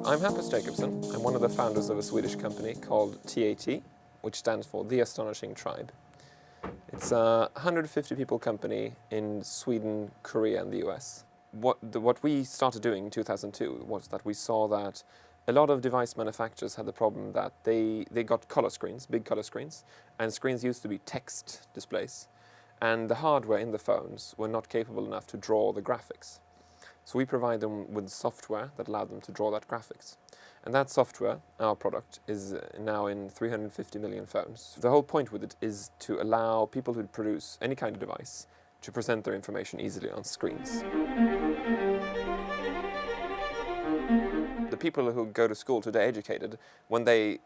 I'm Hampus JAKOBSSON. I'm one of the founders of a Swedish company called TAT, which stands for The Astonishing Tribe. It's a 150 people company in Sweden, Korea and the US. What we started doing in 2002 was that we saw that a lot of device manufacturers had the problem that they got color screens, big color screens, and screens used to be text displays. And the hardware in the phones were not capable enough to draw the graphics. So we provide them with software that allowed them to draw that graphics. And that software, our product, is now in 350 million phones. The whole point with it is to allow people who produce any kind of device to present their information easily on screens. The people who go to school today educated, when they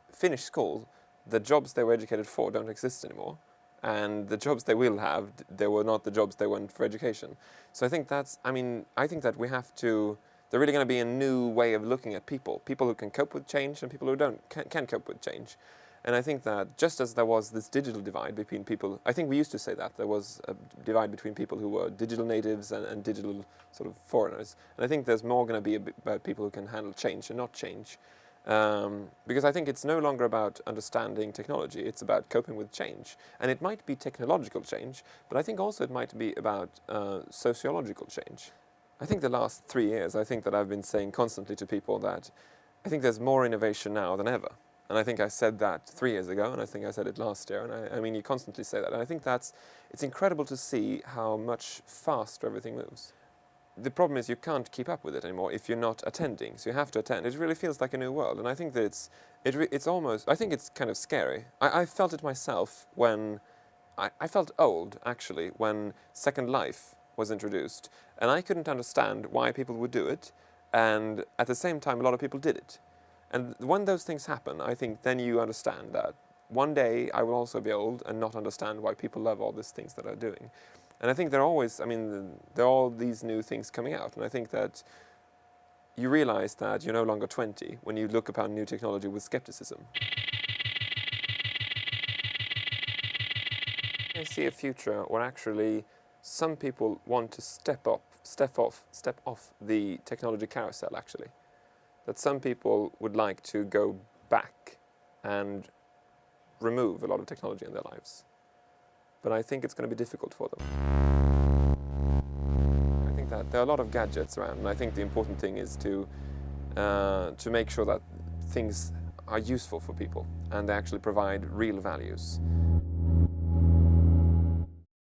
finish school, the jobs they were educated for don't exist anymore. And the jobs they will have, they were not the jobs they went for education. So I think that's, I think that we have to, there's really going to be a new way of looking at people. People who can cope with change and people who can't cope with change. And I think that just as there was this digital divide between people, I think we used to say that there was a divide between people who were digital natives and digital sort of foreigners. And I think there's more going to be about people who can handle change and not change. Because I think it's no longer about understanding technology, it's about coping with change. And it might be technological change, but I think also it might be about sociological change. I think the last 3 years, I think that I've been saying constantly to people that I think there's more innovation now than ever. And I think I said that 3 years ago, and I think I said it last year, and I mean, you constantly say that. And I think it's incredible to see how much faster everything moves. The problem is you can't keep up with it anymore if you're not attending, so you have to attend. It really feels like a new world, and I think that it's almost, I think it's kind of scary. I felt it myself when, I felt old, actually, when Second Life was introduced, and I couldn't understand why people would do it, and at the same time a lot of people did it. And when those things happen, I think then you understand that one day I will also be old and not understand why people love all these things that I'm doing. And I think there are always, there are all these new things coming out, and I think that you realize that you're no longer 20 when you look upon new technology with skepticism. I see a future where actually some people want to step off the technology carousel, actually. That some people would like to go back and remove a lot of technology in their lives. But I think it's going to be difficult for them. I think that there are a lot of gadgets around, and I think the important thing is to make sure that things are useful for people and they actually provide real values.